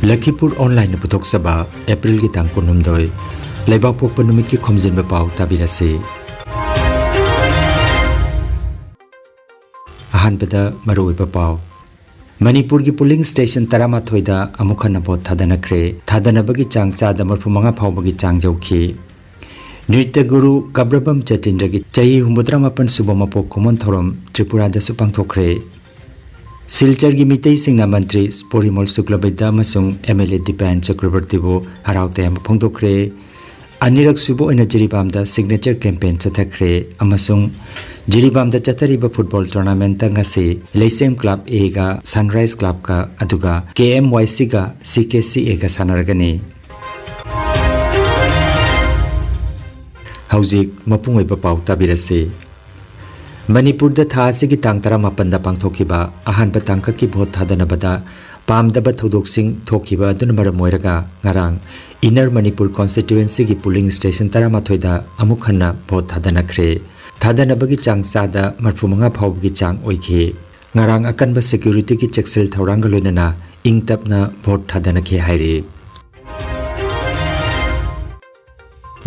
Lakhipuronline puthok saba April ki tang kunumdoi Laibak pokpa numit ki Khomjinba Pao tabirase Ahanpada maruiba Pao Manipur ki polling station taramathoida amukhana bot thadanakre thadanabagi chang chada marphumanga phawbagi chang jauki Nritya Guru Kabrabam Chatindra ki chahi humbudramapan subamapok khomon thorom Tripura da supangthokre Silchar gi mitei singna mantri Porimol Suklabaida amasung MLA Dipan Chakrabarti bo haraute am phongdokre anirak subo ina jiribamda signature campaign chathakre amasung jiribamda chathariba football tournament ngase Leisem Club A ga Sunrise Club ka aduga KMYC ga CKC A ga sanaragani Haujik mapungoi ba pau tabirase Manipur da tha asigi tang tara mapanda pangthokiba ahan ba tangka ki bhot thadanabada pamdaba thodok-sing thokiba aduna maram oiraga ngarang Inner Manipur constituency gi polling station tara mathoida amukhanna bhot thadanakhre thadanabagi chang sada marphumanga phawgi chang oikhe ngarang akanba security ki checksel thorang loinana ingtapna bhot thadanakhe haire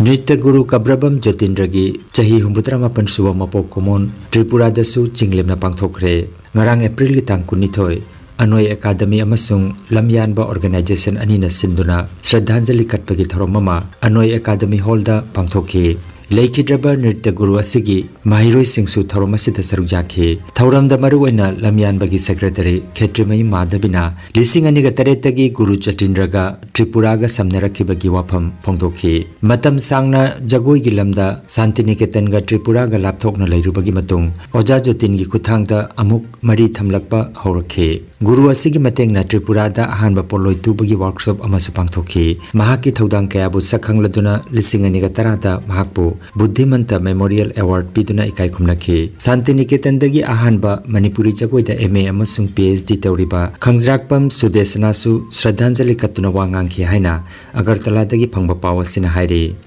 Nritya Guru Kabrabam Jatindragi chahi humbudramapan suba mapok komon Tripura dasu chinglemna pangthokre ngarang April ki tang 19 Anoi Academy amasung Lamyanba organization anina sinduna Shraddhanjali katpagi tharomama Anoi Academy Hall da pangthokhi Lakhidraba Nritya Guru asigi mahiroi singsu tharomasida sarukjaki thauramda maruoina Lamyanbagi secretary Khetrimai Madhabina lising aniga taretagi Guru Jatindraga Tripura ga samnarakibagi wafam phongdokhi matam sangna jagoi gi lamda Santiniketan ga Tripura ga lapthokna leirubagi matung Oja Jotin gi kuthangda amuk mari thamlakpa haurakhe Guru asigi matengna Tripura da ahanba poloi tubagi workshop amasu pangthokhi mahaki thodang kayabu sakhangladuna lising aniga tarada mahakpu Buddhimanta Memorial Award piduna ikai khumnakhi Santiniketan dagi ahanba Manipuri jagoida MA amasung PhD tawriba Khangjrakpam Sudesana su Shraddhanjali katuna wangangki haina Agartala dagi phangba pawa sina hairi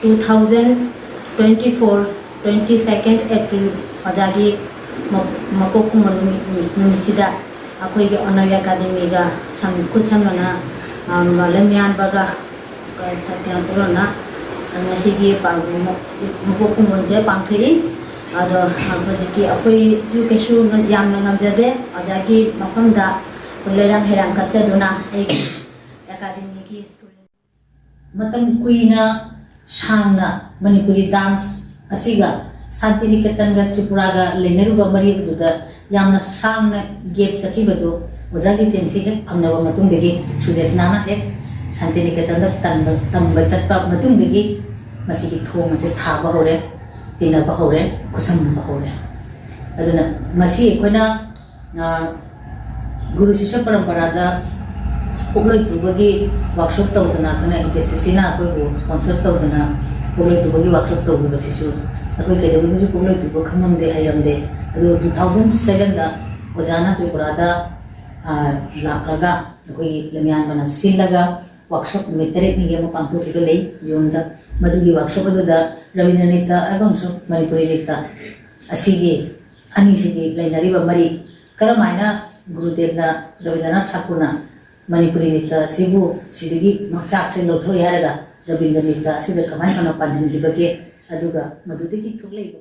2024 22nd April ajagi mapok numisida akoi ge Anoi Academy ga sam kuchamana Lamyanba kana turona ngasigi mapok kumonje pangthiri ado hajiki akoi ju kesu yamna ngamjade ajagi mafamda leram herang kachaduna ek academy ki student matam kuina sangna Manipuri dance asiga Santiniketan ga Tripura ga leneruba mari duda yamna sangna gap chakibadu ojaji tensi hek amnaba matungdegi Sudesnana hek Santiniketan da tamba chatpa matungdegi masigi thong ase thaba hore tinaba hore kusangna hore aduna masi koina Guru Shishya Parampara da Pugloi tubagi workshop tawdana kana ITCC na koi sponsor tawdana Pugloi tubagi workshop tawdana sisu akoi kaidawni Pugloi tuba khamamde hayramde adu 2007 da ojana Tripura da laklaga akoi Lamyanbana sillaga workshop metere ni yama pangthokibale lei yonda madugi workshop da Rabindranath abang so Manipuri nekta asigi ani sigi lainariba mari karamaina Gurudevna Rabindranath Thakurna Manipuri nekta sibu sidigi makchak se lotho yaraga Rabindranath sida kamai kana panjan gibage aduga madudigi thoklei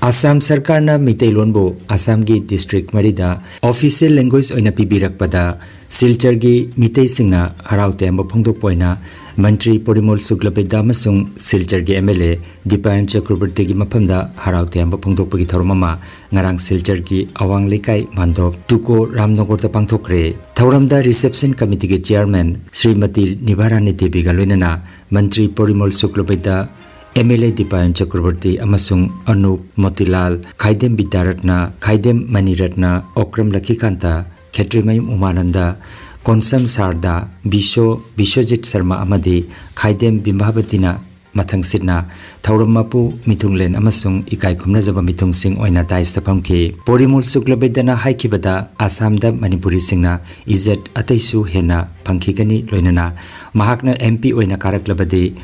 Assam Sarkarna Mitailonbo Assam gi district marida official language oina pibirakpada Silchar gi Mitei singna haraute amba phongdokpoina Mantri Porimol Suklabaida amasung Silchar gi MLA Dipan Chakrabarti gi maphamda haraute amba phongdokpagi thoromama ngarang Silchar gi awang lekai mandop Tuko Ramnagor da pangthokre thauramda reception committee gi chairman Srimati Nibarani Devi ga loinana Mantri Porimol Suklabaida MLA Dipan Chakrabarti amasung Anup Motilal Khaidem Bidaratna Khaidem Maniratna Okram Lakhikanta Khetrimai Umananda Konsam Sarda Bishojit Sharma amadi Khaidem Bimbhabatina mathang sitna Thaurammapu Mithunglen amasung ikai khumna jaba mithung sing oina daista phamki Porimol Suklabedana haikibada Assamda Manipuri singna Izat ataisu hena phangkhigani loinana mahakna MP oina karaklabadi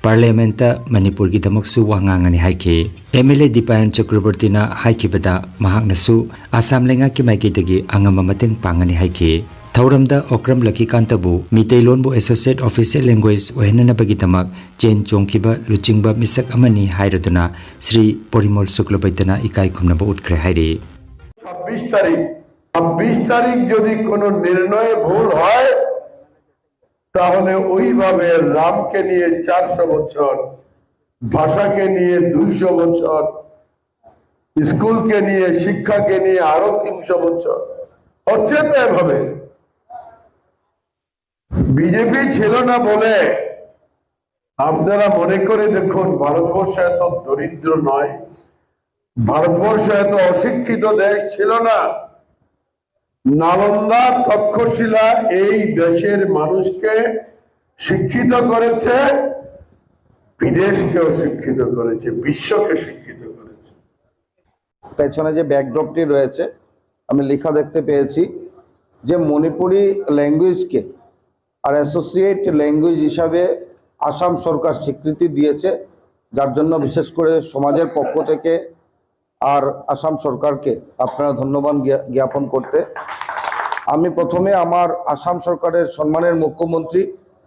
parliament Manipur की दमकसु वांगांगनी हाइके MLA Deepayan चक्रवर्तीना हाइकिबदा महाकनसु Assam लेंगा की माइकेदगी अंगम मतेंग पांगनी हाइके थौरमदा Okram लकीकांतबु मितेलोनबु associate official language ओहेननबगी दमक chain चोंखिबा लुचिंगबा मिसक अमनी हाइरदुना Shri Parimal शुक्लबैदना इकाई खुमनबु उठख्रे हाइरे 26 তারিখ যদি কোনো নির্ণয়ে ভুল হয় তাহলে ওইভাবে রামকে নিয়ে 400 বছর, ভাষাকে নিয়ে 200 বছর, স্কুলকে নিয়ে, শিক্ষাকে নিয়ে আরো 300 বছর হচ্ছে। তো এভাবে বিজেপি ছিল না বলে আপনারা মনে করে দেখুন, ভারতবর্ষ এত দরিদ্র নয়, ভারতবর্ষ এত অশিক্ষিত দেশ ছিল না। নালন্দা তক্ষশিলা এই দেশের মানুষকে শিক্ষিত করেছে, বিদেশকেও শিক্ষিত করেছে, বিশ্বকে শিক্ষিত করেছে। পেছনে যে ব্যাকড্রপটি রয়েছে আমি লেখা দেখতে পেয়েছি যে মণিপুরি ল্যাঙ্গুয়েজকে আর অ্যাসোসিয়েট ল্যাঙ্গুয়েজ হিসাবে আসাম সরকার স্বীকৃতি দিয়েছে, যার জন্য বিশেষ করে সমাজের পক্ষ থেকে আর আসাম সরকারকে আপনারা ধন্যবাদ জ্ঞাপন করতে। আমি প্রথমে আমার আসাম সরকারের সম্মানের মুখ্যমন্ত্রী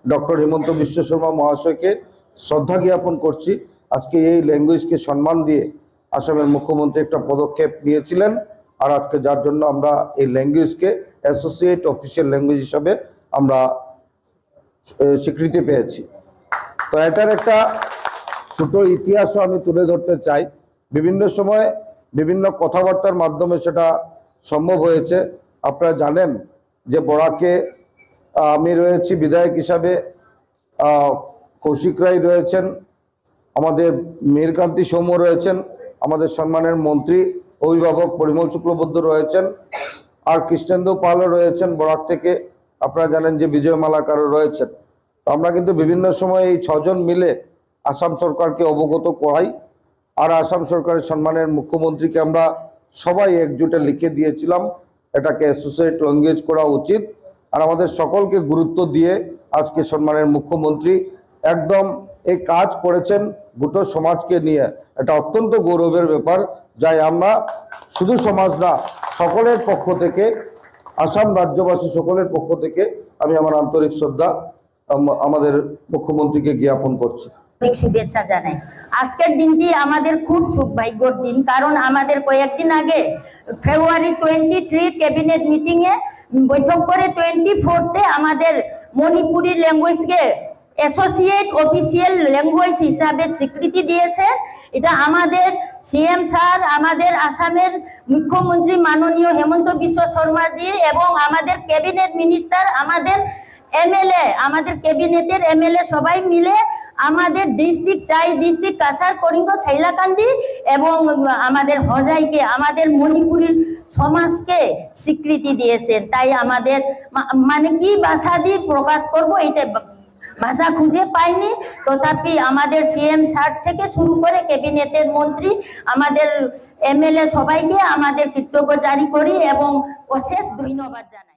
ডক্টর হিমন্ত বিশ্ব শর্মা মহাশয়কে শ্রদ্ধা জ্ঞাপন করছি। আজকে এই ল্যাঙ্গুয়েজকে সম্মান দিয়ে আসামের মুখ্যমন্ত্রী একটা পদক্ষেপ নিয়েছিলেন, আর আজকে যার জন্য আমরা এই ল্যাঙ্গুয়েজকে অ্যাসোসিয়েট অফিসিয়াল ল্যাঙ্গুয়েজ হিসাবে আমরা স্বীকৃতি পেয়েছি। তো এটার একটা ছোট ইতিহাসও আমি তুলে ধরতে চাই। বিভিন্ন সময় বিভিন্ন কথাবার্তার মাধ্যমে সেটা সম্ভব হয়েছে। আপনারা জানেন যে বরাকে আমি রয়েছি বিধায়ক হিসাবে, কৌশিক রায় রয়েছেন, আমাদের মীরকান্তি সৌম্য রয়েছেন, আমাদের সম্মানের মন্ত্রী অভিভাবক পরিমল শুক্লবৈদ্য রয়েছেন, আর কৃষ্ণেন্দু পালও রয়েছেন বরাক থেকে। আপনারা জানেন যে বিজয় মালাকারও রয়েছেন। তো আমরা কিন্তু বিভিন্ন সময় এই 6 জন মিলে আসাম সরকারকে অবগত করাই, আর আসাম সরকারের সম্মানের মুখ্যমন্ত্রীকে আমরা সবাই একজোটে লিখে দিয়েছিলাম এটাকে অ্যাসোসিয়েট ল্যাঙ্গুয়েজ করা উচিত। আর আমাদের সকলকে গুরুত্ব দিয়ে আজকে সম্মানের মুখ্যমন্ত্রী একদম এই কাজ করেছেন গোটা সমাজকে নিয়ে। এটা অত্যন্ত গৌরবের ব্যাপার, যাই আমরা শুধু সমাজ না, সকলের পক্ষ থেকে, আসাম রাজ্যবাসী সকলের পক্ষ থেকে আমি আমার আন্তরিক শ্রদ্ধা আমাদের মুখ্যমন্ত্রীকে জ্ঞাপন করছি। শুভেচ্ছা জানাই। আজকের দিনটি আমাদের খুব সৌভাগ্যের দিন, কারণ আমাদের কয়েকদিন আগে ফেব্রুয়ারি 23 ক্যাবিনেট মিটিং এ বৈঠক করে 24তে আমাদের মণিপুরি ল্যাঙ্গুয়েজকে অ্যাসোসিয়েট অফিসিয়াল ল্যাঙ্গুয়েজ হিসাবে স্বীকৃতি দিয়েছে। এটা আমাদের সিএম স্যার, আমাদের আসামের মুখ্যমন্ত্রী মাননীয় হেমন্ত বিশ্ব শর্মাজি এবং আমাদের ক্যাবিনেট মিনিস্টার, আমাদের এমএলএ, আমাদের ক্যাবিনেটের এমএলএ সবাই মিলে আমাদের ডিস্ট্রিক্ট কাছার করিঙ্গ ছাইলাকান্দি এবং আমাদের হজাইকে, আমাদের মণিপুরের সমাজকে স্বীকৃতি দিয়েছেন। তাই আমাদের মানে কি ভাষা দিয়ে প্রকাশ করব, এটা ভাষা খুঁজে পাইনি। তথাপি আমাদের সিএম স্যার থেকে শুরু করে ক্যাবিনেটের মন্ত্রী, আমাদের এমএলএ সবাইকে আমাদের কৃতজ্ঞ জারি করি এবং অশেষ ধন্যবাদ জানাই।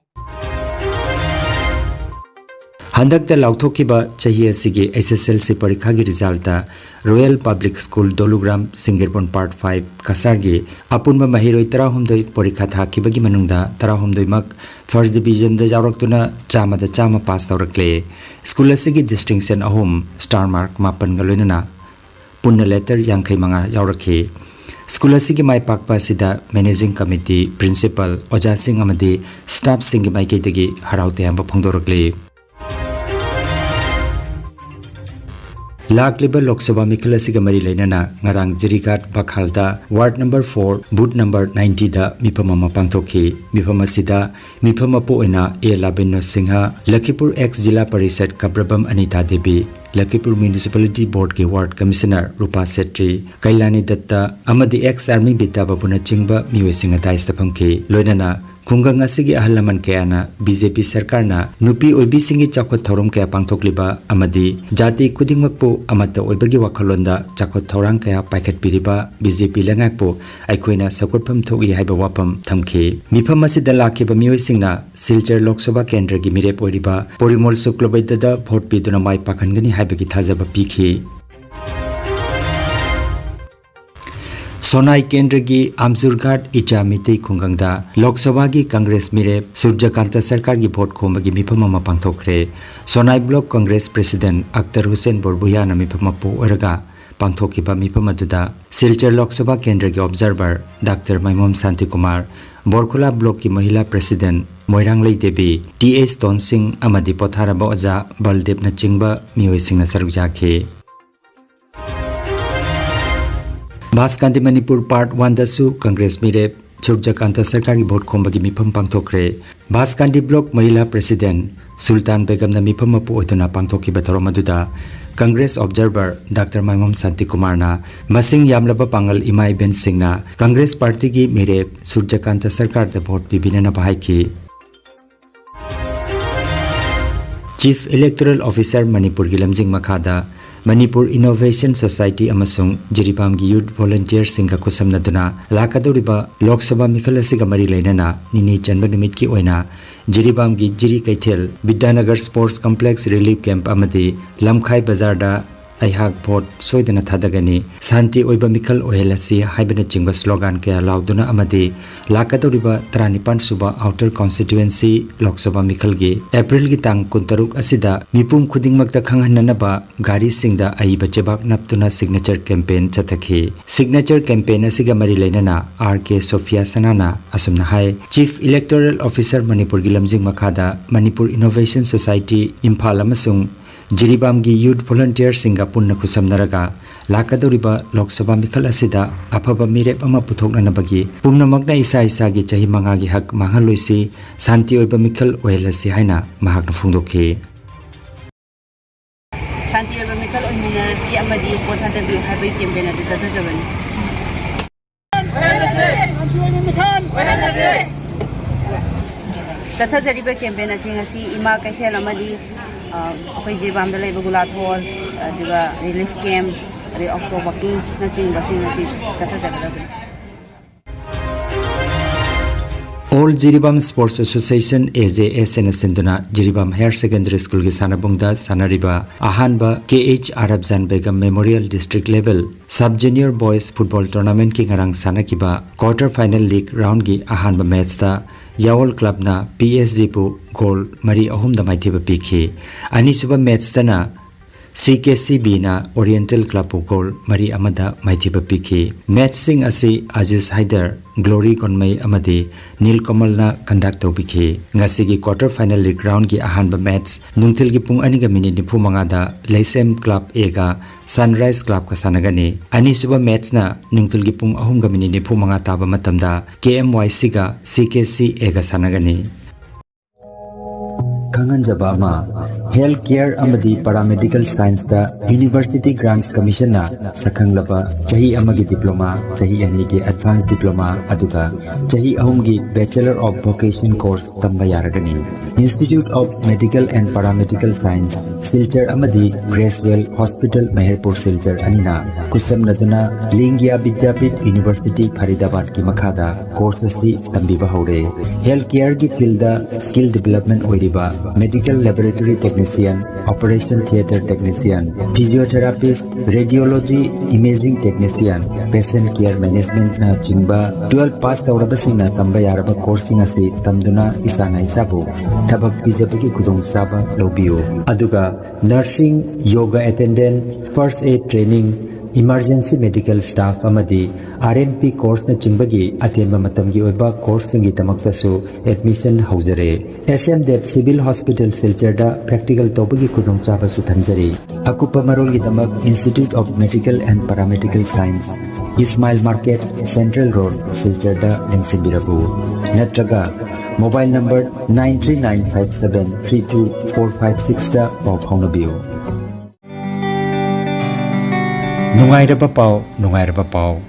हंदकता लाउथोकिबा चाही असिगे एसएसएलसी परीक्षा की result royal public school Dolugram सिंगरबन पार्ट 5 कसारगे अपुनबा महिरोय 13 परीक्षा थाकिबगी मनुंगदा 13 मक फर्स्ट डिवीजन द जावरक्तुना चामदा चामा पास तौरक्ले। स्कूल असिगे डिस्टिंक्शन अहोम स्टार मार्क 9 गलोइनना पुन्ना लेटर 85 यावरखे। स्कूल असिगे माय पाकपा सिदा मैनेजिंग कमिटी, प्रिंसिपल, ओजा सिंह अमदि स्टाफ सिंह माइकेदगी हराउते अंब फोंदोरक्ले। लाखलिबा लोकसभा मिखल असिगा मरी लेना ngarang Jirigat Bakhalda ward number 4 booth number 90 दा मिफम अमा पांथोखि। मिफम असिदा मिफम अपो ओइना ए लाबेनो सिंहा, लखीपुर एक्स जिला परिषद कब्रबम अनिता देवी, लखीपुर म्युनिसिपलिटी बोर्ड के वार्ड कमिश्नर रूपा सेट्री, कैलानी दत्ता अमदि एक्स आर्मी बिद्दा बाबुना चिंगबा मियोसिंगा दाइस्ता फंखि। लोइनाना खुंगंग असिगी अहल लमन कयाना बीजेपी सरकारना नुपी ओइबी सिंगी चाखोत थौरम कया पांथोक्लिबा अमदि जाति खुदिंगमकपो अमत्ता ओइबगी वाखलोंदा चाखोत थौरांग कया पाइखतपिरिबा बीजेपी लेंगाकपो आइखोइना सकोटफम थोगी हाइबा वाफम थमखे। मिफम असिदा लाखिबा मियोइसिंगना सिलचर लोकसभा केंद्र की मिरेप ओइरिबा परिमल शुक्लबैद्यदा भोट पिदुना माइ पाखनगनी हाइबगी थाजबा पिखि। Sonai Kendragi Amsurghat Ichamiti Kungangda Lok Sabha gi Congress Mirep Surjakanta Sarkar gi vote khombagi mifam ama pangthokre Sonai Block Congress President Akhtar Hussain Borbuya na mifam pu oraga pangthokiba mifam aduda Silchar Lok Sabha Kendra gi Observer Dr. Maimom Santi Kumar Borkhula Block ki Mahila President Moiranglei Devi TA Stone Singh amadi Potharaba Oja Baldev na chingba mioi sing na saruk jakhe Baskandi Manipur Part 1 dasu Congress Mirep Surjakanta Sarkar gi vote khombagi mifam pangthokre Baskandi Block Mahila President Sultan Begum na mifam apu otuna pangthokiba thoromaduda Congress Observer Dr. Maimom Santi Kumar na masing yamlaba pangal Imai Ben Singh na Congress Party gi Mirep Surjakanta Sarkar da vote bibina na bahaki Chief Electoral Officer Manipur gi lamjing makhada Manipur Innovation Society amasung Jiribam gi Youth Volunteer Singha kusamnaduna lakadoriba Lok Sabha Mikhal asiga mari leinana nini chanba numit ki oina Jiribam gi Jiri Kaithel Vidyanagar Sports Complex Relief Camp amadi Lamkhai Bazar da Aihak vote soidana thadagani Santi oiba Mikhal ohelasi haibana chingba slogan kaya lauduna amadi lakadoriba 35 suba Outer Constituency Lok Sabha Mikhal gi April gi tang 16 asida mipum khudingmakta khanghananaba gari singda aiba chebak naptuna signature campaign chathakhi signature campaign asiga mari leinana RK Sophia Sanana asumna hai Chief Electoral Officer Manipur gi lamjing makhada Manipur Innovation Society Imphal amasung Jiribam gi Youth Volunteer Singha punna khusamnaraga lakadoriba Lok Sabha Mikhal asida afaba mirep ama puthoknanabagi pumnamakna isa isa gi chahi manga gi hak mangaloisi santi oiba Mikhal oelasi haina mahakna phungdokhi Santi oiba Mikhal oimina si amadi pothadabi habai campaign adu chathajabani chathajariba campaign asi ima kaithel amadi अखोई जिरबाम दा लेबा गुलाथोल अदुगा relief camp अरे octo वकिंग ना चिंबा सिंग asi chathajagadabi All Jiribam Sports Association AJSN Sinduna Jiribam Higher Secondary School gi sanabungda sanariba ahanba KH Arabjan Begum Memorial District Level Sub Junior Boys Football Tournament ki ngarang sanakiba quarter final league round gi ahanba match ta Yawol Club na PSG pu goal mari ahum da maithiba pikhi ani suba match ta na CKCB na Oriental Club pu goal mari amada maithiba pikhi match sing asi Aziz Haider Glory Konmai amadi Nil Kamal na conduct tobikhi ngasi gi quarter final league round gi ahanba match nungthil gi pung ani ga minute ni phumanga da Leisem Club A ga Sunrise Club ka sanagani ani suba match na nungthil gi pung ahum ga minute ni phumanga taba matamda KMYC ga CKC A ga sanagani Kangan Jabama Health Care Amadi Paramedical Science da University Grants Commission na Sakanglaba Chahi Amagi Diploma Chahi Anigi Advanced Diploma Aduga Chahi Ahumgi Bachelor of Vocation Course Tamba Yaragani Institute of Medical and Paramedical Science Silchar Amadi Gracewell Hospital Meherpur Silchar Anina Kusam Naduna Lingya Vidyapit University Faridabad ki Makhada Course si Tambiba Haure Health Care ki field da Skill Development Oiriba Medical Laboratory Technician, Operation Theatre Technician, Physiotherapist, Radiology Imaging Technician, Patient Care Management na chingba 12 pass tawrabasing na tamba yaraba coursing asi tamduna isana isabu thabak pijabagi kudong saba lobiyo aduga nursing yoga attendant first aid training Emergency Medical Staff amadi RMP course na chimbagi atenba matamgi oiba course ngi tamaktasu admission haujare SM Dev Civil Hospital Silchar da practical tobagi kudong chaba su thanjari akupa marol gi tamak Institute of Medical and Paramedical Science Ismail Market Central Road Silchar da Lengsibirabu natraga mobile number 93957324456 da pau phaunabiu Nungairaba Pao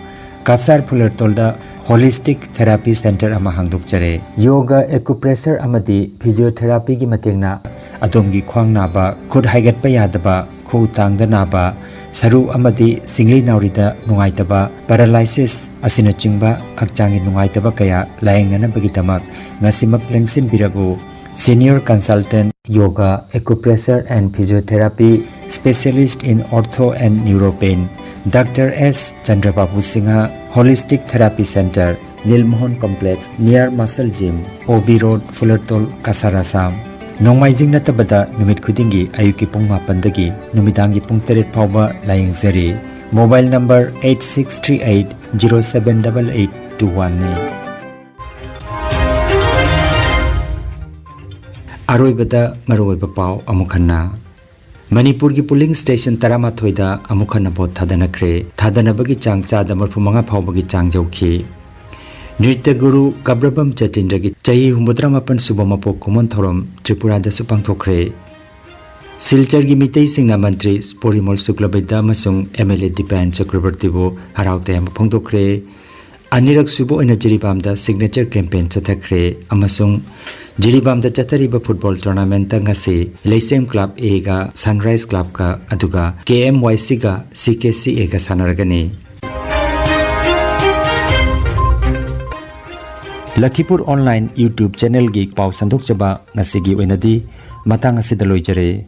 Kasar Pular Tolda Holistic Therapy Center ama hangduk jare Yoga Acupressure amadi Physiotherapy gi matingna adomgi khwang naba khud haigat pa yadaba khu tangda naba saru amadi singli naurida nungaitaba paralysis asina chingba akchangi nungaitaba kaya laengnana bagi tamak ngasimak lengsim biragu Senior Consultant Yoga, Acupressure and Physiotherapy, Specialist in Ortho and Neuropain, Dr. S. Chandrababu Singha, Holistic Therapy Center, Nilmohon Complex, near Muscle Gym, OB Road, Fullertol, Kasarasam. Nongmaijing natabada numit khudingi ayuki pung 8 dagi numidangi pung 3 phawba layingzari. Mobile number 8638078821 ni. Aroibada maroiba pau amukhanna. Manipur ki polling station Taramathoida amukhanna bot thadanakre. Thadanabagi chang chada marphumanga phawbagi chang jauki. Nritya Guru Kabrabam Jatindragi Chahi Humbudramapan Subamapok Kumon Thorom Tripura da Supangthokre. Silchar gi mitei singna mantri Porimol Suklabeda Masung MLA Dipan Chakrabartibo Haraute Amapongtokre. Anirak Subo ina Jiribam da signature campaign chathakre amasung Jiribam da chatariba football tournament ngasi Leisem Club A ga Sunrise Club ka aduga KMYC ga CKC A ga sanaragani. Lakhipuronline YouTube channel gi pau sandok chaba ngasigi oinadi matang asida loijare.